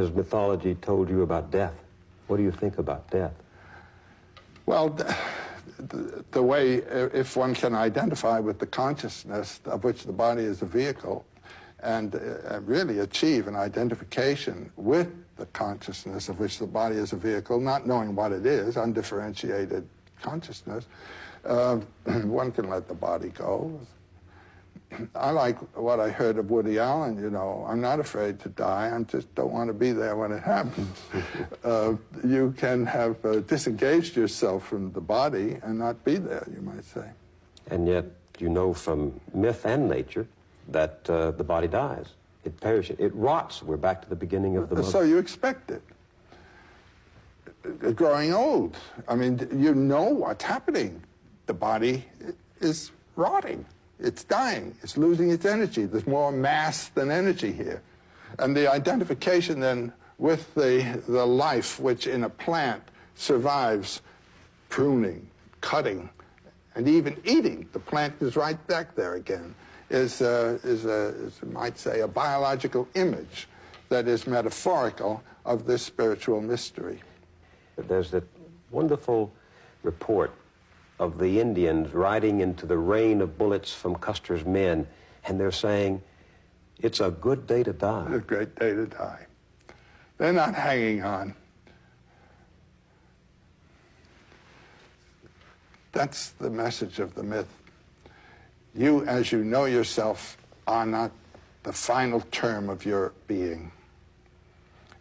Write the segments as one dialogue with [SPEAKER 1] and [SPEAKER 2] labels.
[SPEAKER 1] has mythology told you about death? What do you think about death?
[SPEAKER 2] Well, the way, if one can identify with the consciousness of which the body is a vehicle, and really achieve an identification with the consciousness of which the body is a vehicle, not knowing what it is, undifferentiated consciousness, one can let the body go. I like what I heard of Woody Allen, you know, I'm not afraid to die, I just don't want to be there when it happens. You can have disengaged yourself from the body and not be there, you might say. And yet, you know from myth and nature that the body dies. It perishes. It rots. We're back to the beginning of the... So you expect it. Growing old. I mean, you know what's happening. The body is rotting. It's dying. It's losing its energy. There's more mass than energy here. And the identification then with the life which in a plant survives pruning, cutting, and even eating. The plant is right back there again. Is you might say, a biological image that is metaphorical of this spiritual mystery. There's that wonderful report of the Indians riding into the rain of bullets from Custer's men, and they're saying, it's a good day to die. It's a great day to die. They're not hanging on. That's the message of the myth. You, as you know yourself, are not the final term of your being.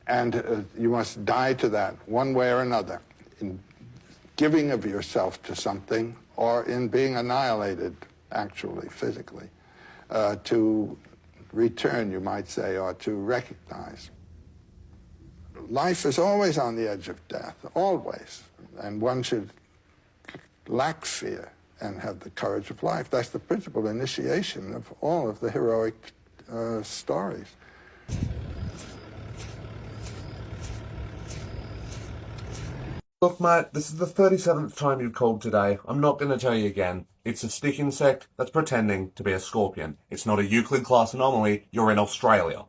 [SPEAKER 2] And you must die to that one way or another, in giving of yourself to something or in being annihilated, actually, physically, to return, you might say, or to recognize. Life is always on the edge of death, always. And one should lack fear and have the courage of life. That's the principal initiation of all of the heroic stories.
[SPEAKER 3] Look, mate, this is the 37th time you've called today. I'm not going to tell you again. It's a stick insect that's pretending to be a scorpion. It's not a Euclid-class anomaly. You're in Australia.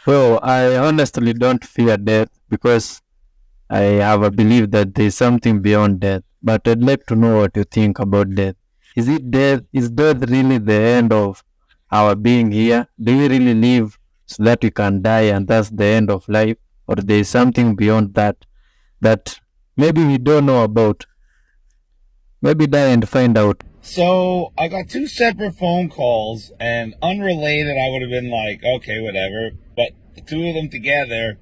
[SPEAKER 4] Well, I honestly don't fear death because I have a belief that there is something beyond death. But I'd like to know what you think about death. Is it death? Is death really the end of our being here? Do we really live so that we can die and that's the end of life? Or there is something beyond that that maybe we don't know about? Maybe die and find out.
[SPEAKER 5] So I got two separate phone calls, and unrelated I would have been like, okay, whatever. But the two of them together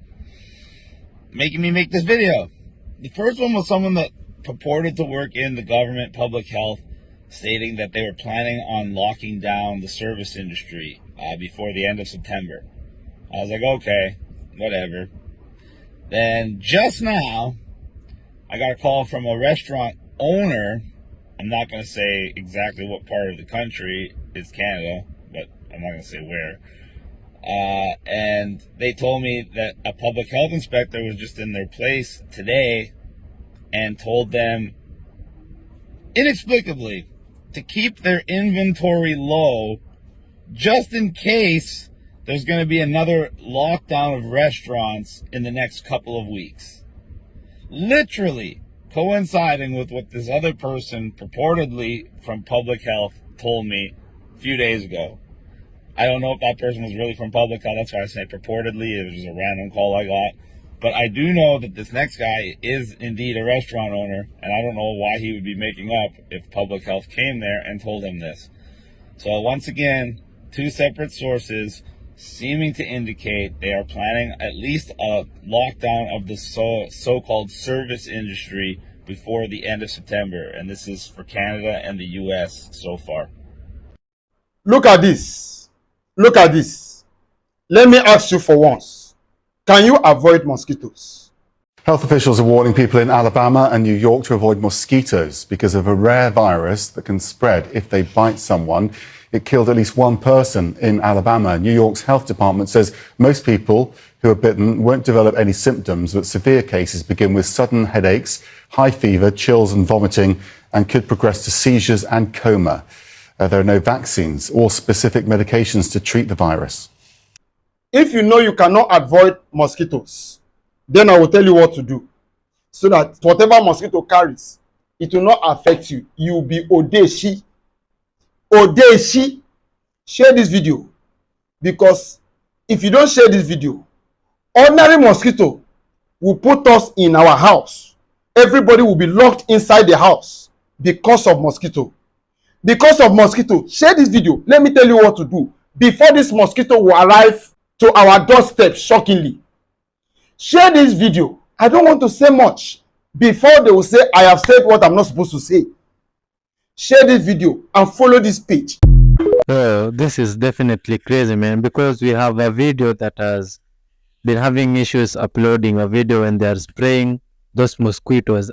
[SPEAKER 5] making me make this video. The first one was someone that purported to work in the government public health, stating that they were planning on locking down the service industry before the end of September. I was like, okay, whatever. Then just now, I got a call from a restaurant owner. I'm not going to say exactly what part of the country is Canada, but I'm not going to say where. And they told me that a public health inspector was just in their place today and told them inexplicably to keep their inventory low just in case there's going to be another lockdown of restaurants in the next couple of weeks. Literally coinciding with what this other person purportedly from public health told me a few days ago. I don't know if that person was really from public health. That's why I say purportedly. It was just a random call I got. But I do know that this next guy is indeed a restaurant owner, and I don't know why he would be making up if public health came there and told him this. So once again, two separate sources seeming to indicate they are planning at least a lockdown of the so-called service industry before the end of September. And this is for Canada and the US so far.
[SPEAKER 6] Look at this. Look at this. Let me ask you for once. Can you avoid mosquitoes?
[SPEAKER 7] Health officials are warning people in Alabama and New York to avoid mosquitoes because of a rare virus that can spread if they bite someone. It killed at least one person in Alabama. New York's health department says most people who are bitten won't develop any symptoms, but severe cases begin with sudden headaches, high fever, chills and vomiting, and could progress to seizures and coma. There are no vaccines or specific medications to treat the virus.
[SPEAKER 6] If you know you cannot avoid mosquitoes, then I will tell you what to do. So that whatever mosquito carries, it will not affect you. You will be odeshi. Odeshi. Share this video. Because if you don't share this video, ordinary mosquito will put us in our house. Everybody will be locked inside the house because of mosquito. Because of mosquito. Share this video. Let me tell you what to do before this mosquito will arrive to our doorstep shockingly. Share this video. I don't want to say much before they will say I have said what I'm not supposed to say. Share this video and follow this page.
[SPEAKER 4] This is definitely crazy, man, because we have a video that has been having issues uploading a video when they are spraying those mosquitoes,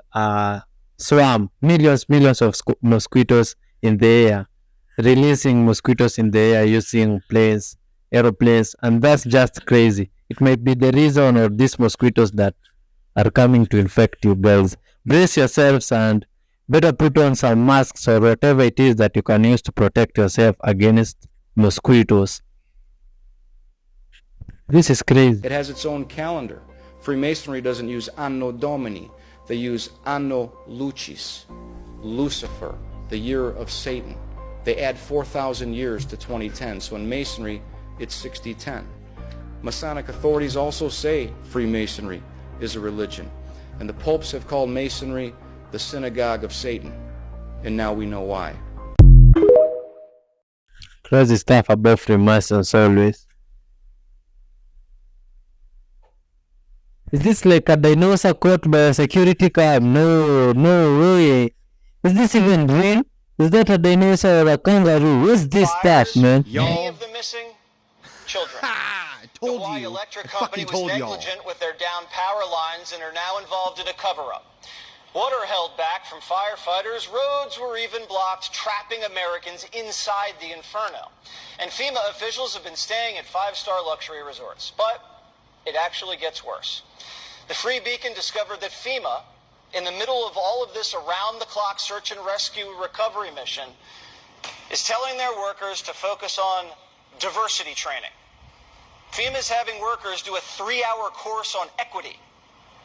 [SPEAKER 4] swarm, millions of mosquitoes in the air, releasing mosquitoes in the air using planes, aeroplanes, and that's just crazy. It might be the reason of these mosquitoes that are coming to infect you guys. Brace yourselves and better put on some masks or whatever it is that you can use to protect yourself against mosquitoes. This is crazy.
[SPEAKER 8] It has its own calendar. Freemasonry doesn't use Anno Domini. They use Anno Lucis, Lucifer, the year of Satan. They add 4,000 years to 2010, so in Masonry, it's 6010. Masonic authorities also say Freemasonry is a religion, and the popes have called Masonry the synagogue of Satan, and now we know why.
[SPEAKER 4] Crazy stuff about Freemasons always. Is this like a dinosaur caught by a security cam? No way. Is this even real? Is that a dinosaur or a kangaroo? What's this stuff, man?
[SPEAKER 9] Many of the missing children. The Hawaii Electric Company was negligent with their down power lines and are now involved in a cover-up. Water held back from firefighters, roads were even blocked, trapping Americans inside the inferno. And FEMA officials have been staying at 5-star luxury resorts. But it actually gets worse. The Free Beacon discovered that FEMA, in the middle of all of this around-the-clock search and rescue recovery mission, is telling their workers to focus on diversity training. FEMA is having workers do a 3-hour course on equity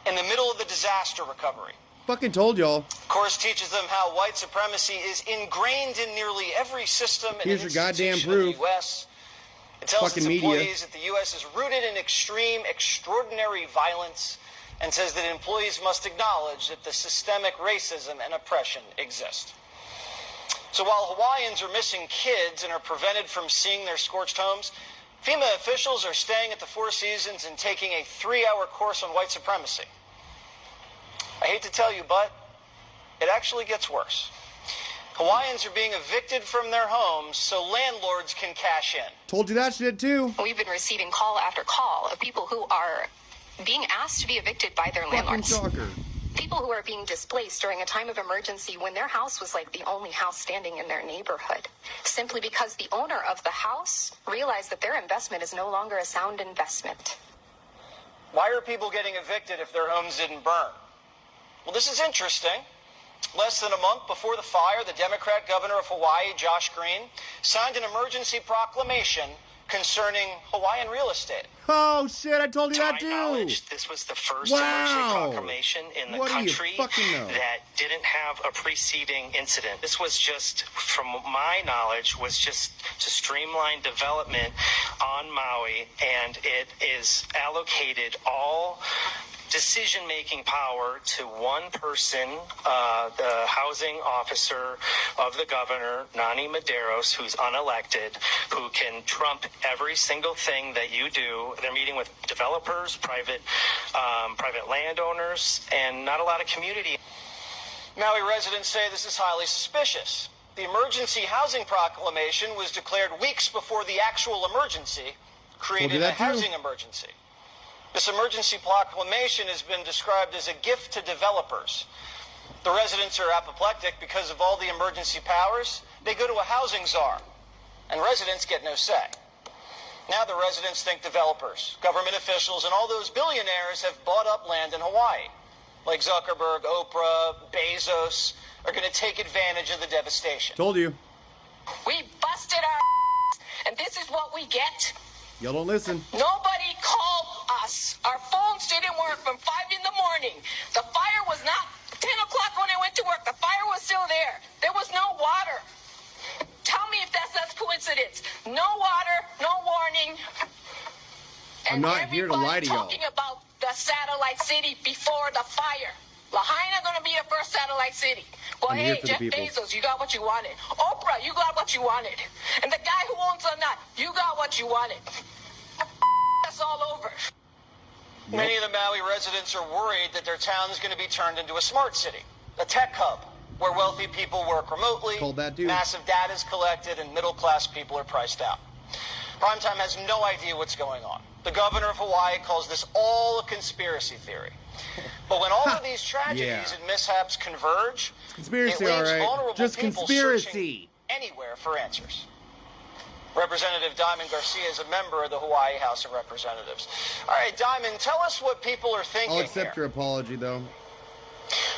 [SPEAKER 9] in the middle of the disaster recovery.
[SPEAKER 10] Fucking told y'all.
[SPEAKER 9] The course teaches them how white supremacy is ingrained in nearly every system and
[SPEAKER 10] Here's your goddamn proof.
[SPEAKER 9] in the U.S. It tells
[SPEAKER 10] Fucking
[SPEAKER 9] its employees
[SPEAKER 10] media.
[SPEAKER 9] that the U.S. is rooted in extreme, extraordinary violence and says that employees must acknowledge that the systemic racism and oppression exist. So while Hawaiians are missing kids and are prevented from seeing their scorched homes, FEMA officials are staying at the Four Seasons and taking a 3-hour course on white supremacy. I hate to tell you, but it actually gets worse. Hawaiians are being evicted from their homes so landlords can cash in.
[SPEAKER 10] Told you that shit too.
[SPEAKER 11] We've been receiving call after call of people who are being asked to be evicted by their landlords.
[SPEAKER 10] Shocker.
[SPEAKER 11] People who are being displaced during a time of emergency when their house was like the only house standing in their neighborhood, simply because the owner of the house realized that their investment is no longer a sound investment.
[SPEAKER 9] Why are people getting evicted if their homes didn't burn? Well, this is interesting. Less than a month before the fire, the Democrat governor of Hawaii, Josh Green, signed an emergency proclamation concerning Hawaiian real estate.
[SPEAKER 10] Oh shit, I told you that too.
[SPEAKER 12] To my knowledge, this was the first
[SPEAKER 10] Wow.
[SPEAKER 12] emergency proclamation in the
[SPEAKER 10] What do you
[SPEAKER 12] country
[SPEAKER 10] fucking know?
[SPEAKER 12] that didn't have a preceding incident. This was just, from my knowledge, was just to streamline development on Maui, and it is allocated all decision-making power to one person, the housing officer of the governor, Nani Medeiros, who's unelected, who can trump every single thing that you do. They're meeting with developers, private landowners, and not a lot of community.
[SPEAKER 9] Maui residents say this is highly suspicious. The emergency housing proclamation was declared weeks before the actual emergency created a
[SPEAKER 10] that too.
[SPEAKER 9] housing emergency. This emergency proclamation has been described as a gift to developers. The residents are apoplectic because of all the emergency powers. They go to a housing czar, and residents get no say. Now the residents think developers, government officials, and all those billionaires have bought up land in Hawaii. Like Zuckerberg, Oprah, Bezos are going to take advantage of the devastation.
[SPEAKER 10] Told you.
[SPEAKER 11] We busted our and this is what we get.
[SPEAKER 10] Y'all don't listen.
[SPEAKER 13] Nobody called us. Our phones didn't work from 5 in the morning. The fire was not 10 o'clock when I went to work. The fire was still there. There was no water. Tell me if that's coincidence. No water, no warning.
[SPEAKER 10] I'm not here to lie to y'all.
[SPEAKER 13] Talking about the satellite city before the fire. Lahaina gonna be the first satellite city. Well,
[SPEAKER 10] I'm here
[SPEAKER 13] hey,
[SPEAKER 10] for the
[SPEAKER 13] Jeff
[SPEAKER 10] people.
[SPEAKER 13] Bezos, you got what you wanted. Oprah, you got what you wanted. And the guy who owns the nut, you got what you wanted. That's all over.
[SPEAKER 9] Many of the Maui residents are worried that their town is going to be turned into a smart city, a tech hub, where wealthy people work remotely,
[SPEAKER 10] Told that dude.
[SPEAKER 9] massive data is collected, and middle-class people are priced out. Primetime has no idea what's going on. The governor of Hawaii calls this all a conspiracy theory. But when all of these tragedies and mishaps converge,
[SPEAKER 10] Conspiracy,
[SPEAKER 9] it
[SPEAKER 10] all
[SPEAKER 9] leaves
[SPEAKER 10] right.
[SPEAKER 9] vulnerable
[SPEAKER 10] Just
[SPEAKER 9] people
[SPEAKER 10] conspiracy.
[SPEAKER 9] searching anywhere for answers. Representative Diamond Garcia is a member of the Hawaii House of Representatives. All right, Diamond, tell us what people are thinking
[SPEAKER 10] I'll accept
[SPEAKER 9] here.
[SPEAKER 10] your apology, though.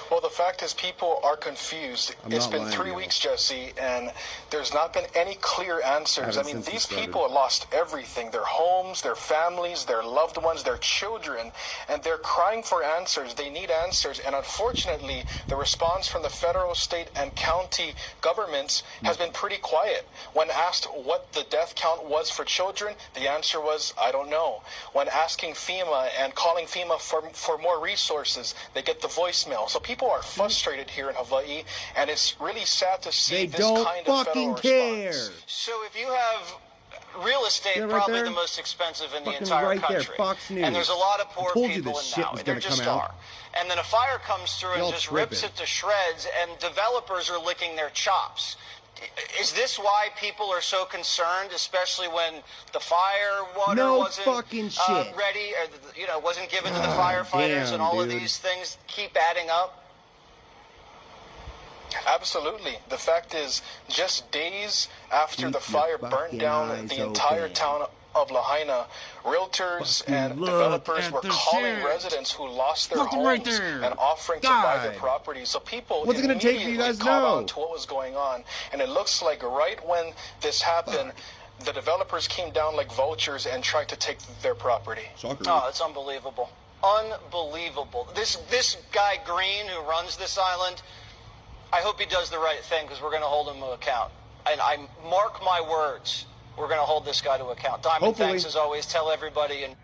[SPEAKER 14] Well, the fact is people are confused. It's
[SPEAKER 10] not
[SPEAKER 14] been
[SPEAKER 10] lying
[SPEAKER 14] 3
[SPEAKER 10] to you.
[SPEAKER 14] weeks, Jesse, and there's not been any clear answers. I
[SPEAKER 10] Haven't
[SPEAKER 14] mean,
[SPEAKER 10] since
[SPEAKER 14] these
[SPEAKER 10] this started.
[SPEAKER 14] people lost everything, their homes, their families, their loved ones, their children, and they're crying for answers. They need answers, and unfortunately, the response from the federal, state, and county governments has been pretty quiet. When asked what the death count was for children, the answer was, I don't know. When asking FEMA and calling FEMA for more resources, they get the voicemail. So people are frustrated here in Hawaii, and it's really sad to see
[SPEAKER 10] They
[SPEAKER 14] this
[SPEAKER 10] don't
[SPEAKER 14] kind of federal
[SPEAKER 10] fucking care.
[SPEAKER 14] response.
[SPEAKER 9] So if you have real estate,
[SPEAKER 10] Yeah, right
[SPEAKER 9] probably
[SPEAKER 10] there.
[SPEAKER 9] the most expensive in the
[SPEAKER 10] Fucking
[SPEAKER 9] entire
[SPEAKER 10] right there,
[SPEAKER 9] country,
[SPEAKER 10] Fox News.
[SPEAKER 9] and there's a lot of poor
[SPEAKER 10] I told you
[SPEAKER 9] people
[SPEAKER 10] this
[SPEAKER 9] in
[SPEAKER 10] shit
[SPEAKER 9] Maui.
[SPEAKER 10] was
[SPEAKER 9] There
[SPEAKER 10] gonna
[SPEAKER 9] just
[SPEAKER 10] come out.
[SPEAKER 9] are. And then a fire comes through and
[SPEAKER 10] Y'all
[SPEAKER 9] just
[SPEAKER 10] tripping.
[SPEAKER 9] rips it to shreds, and developers are licking their chops. Is this why people are so concerned, especially when the fire water
[SPEAKER 10] No
[SPEAKER 9] wasn't
[SPEAKER 10] fucking shit.
[SPEAKER 9] ready, or wasn't given to the firefighters,
[SPEAKER 10] damn,
[SPEAKER 9] and all of
[SPEAKER 10] dude.
[SPEAKER 9] these things keep adding up?
[SPEAKER 14] Absolutely. The fact is, just days after
[SPEAKER 10] Keep
[SPEAKER 14] the fire
[SPEAKER 10] your
[SPEAKER 14] burned
[SPEAKER 10] fucking
[SPEAKER 14] down
[SPEAKER 10] eyes
[SPEAKER 14] the entire
[SPEAKER 10] open.
[SPEAKER 14] town of Lahaina, realtors
[SPEAKER 10] Fucking
[SPEAKER 14] and
[SPEAKER 10] look
[SPEAKER 14] developers
[SPEAKER 10] at
[SPEAKER 14] were
[SPEAKER 10] the
[SPEAKER 14] calling
[SPEAKER 10] shit.
[SPEAKER 14] residents who lost their
[SPEAKER 10] Fucking right
[SPEAKER 14] homes
[SPEAKER 10] there.
[SPEAKER 14] and offering to buy their
[SPEAKER 10] God.
[SPEAKER 14] properties. So people
[SPEAKER 10] What's it gonna take for you
[SPEAKER 14] immediately
[SPEAKER 10] guys to
[SPEAKER 14] caught
[SPEAKER 10] know?
[SPEAKER 14] on to what was going on. And it looks like right when this happened, the developers came down like vultures and tried to take their property.
[SPEAKER 10] Shocker.
[SPEAKER 9] Oh, it's unbelievable. Unbelievable. This guy Green who runs this island, I hope he does the right thing because we're going to hold him to account. And I mark my words, we're going to hold this guy to account. Diamond,
[SPEAKER 10] Hopefully.
[SPEAKER 9] thanks as always. Tell everybody. And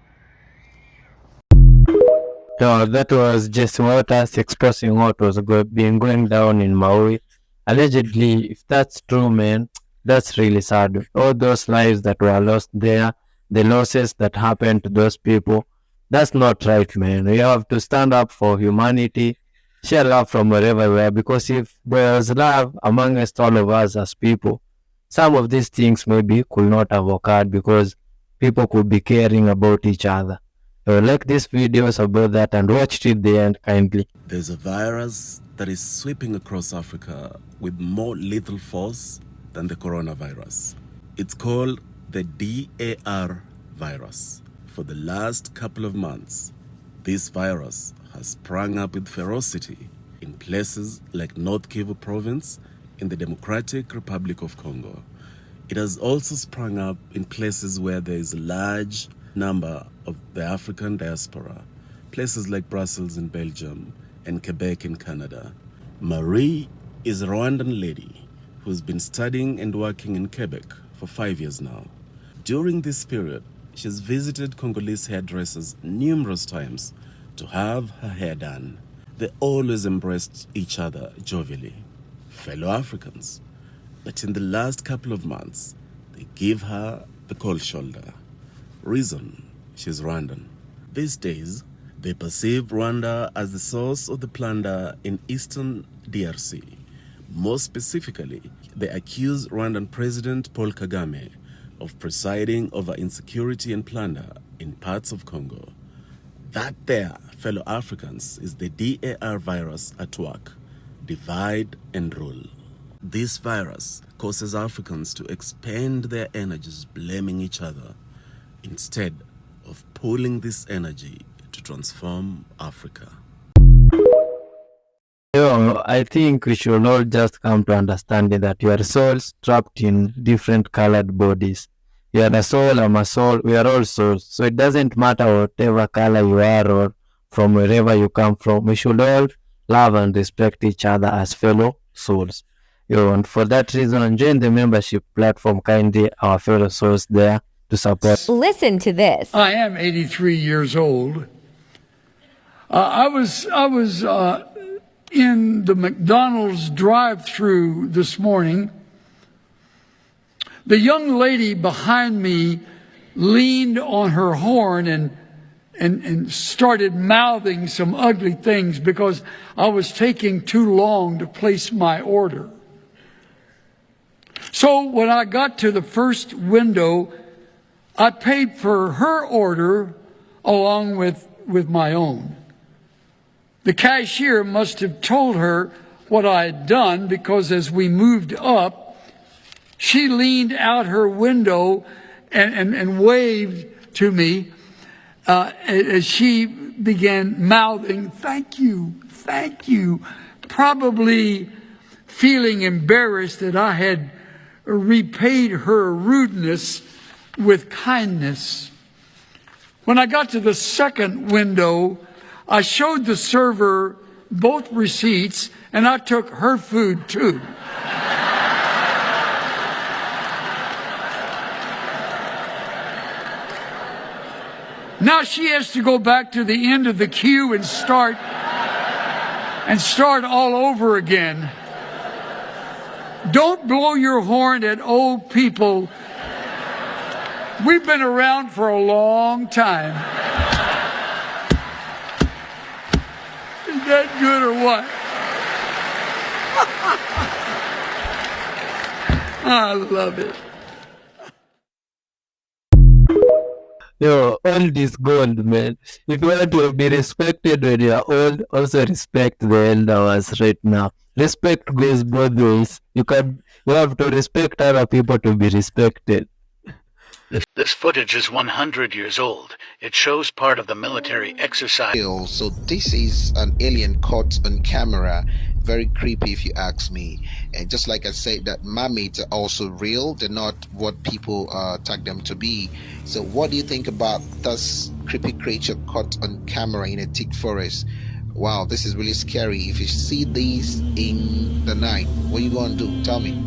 [SPEAKER 4] So that was just what us expressing what was being going down in Maui. Allegedly, if that's true, man, that's really sad. All those lives that were lost there, the losses that happened to those people, that's not right, man. We have to stand up for humanity, share love from wherever we are, because if there's love amongst all of us as people, some of these things maybe could not have occurred because people could be caring about each other. So like these videos about that and watch till the end kindly.
[SPEAKER 15] There's a virus that is sweeping across Africa with more lethal force than the coronavirus. It's called the DAR virus. For the last couple of months, this virus has sprung up with ferocity in places like North Kivu province in the Democratic Republic of Congo. It has also sprung up in places where there is a large number of the African diaspora, places like Brussels in Belgium and Quebec in Canada. Marie is a Rwandan lady who's been studying and working in Quebec for 5 years now. During this period, she's visited Congolese hairdressers numerous times to have her hair done. They always embraced each other jovially, fellow Africans. But in the last couple of months, they give her the cold shoulder. Reason, she's Rwandan. These days, they perceive Rwanda as the source of the plunder in eastern DRC. More specifically, they accuse Rwandan President Paul Kagame of presiding over insecurity and plunder in parts of Congo. That there, fellow Africans, is the DAR virus at work. Divide and rule. This virus causes Africans to expend their energies blaming each other instead of pooling this energy to transform Africa.
[SPEAKER 4] I think we should all just come to understanding that you are souls trapped in different colored bodies. You are a soul, I'm a soul, we are all souls. So it doesn't matter whatever color you are or from wherever you come from. We should all love and respect each other as fellow souls. And for that reason, join the membership platform kindly, our fellow souls there to support.
[SPEAKER 16] Listen to this.
[SPEAKER 17] I am 83 years old. I was in the McDonald's drive-through this morning. The young lady behind me leaned on her horn and started mouthing some ugly things because I was taking too long to place my order. So when I got to the first window, I paid for her order along with my own. The cashier must have told her what I had done because as we moved up, she leaned out her window and waved to me as she began mouthing, thank you, probably feeling embarrassed that I had repaid her rudeness with kindness. When I got to the second window, I showed the server both receipts and I took her food too. Now she has to go back to the end of the queue and start all over again. Don't blow your horn at old people. We've been around for a long time. Is that good or what? I love it.
[SPEAKER 4] Yo, old is gold, man. If you want to be respected when you are old, also respect the elder ones right now. Respect goes both ways. You have to respect other people to be respected.
[SPEAKER 18] This footage is 100 years old. It shows part of the military exercise.
[SPEAKER 19] So this is an alien caught on camera. Very creepy if you ask me. And just like I said, that mermaids are also real. They're not what people tag them to be. So what do you think about this creepy creature caught on camera in a thick forest? Wow, this is really scary. If you see these in the night, what are you going to do? Tell me.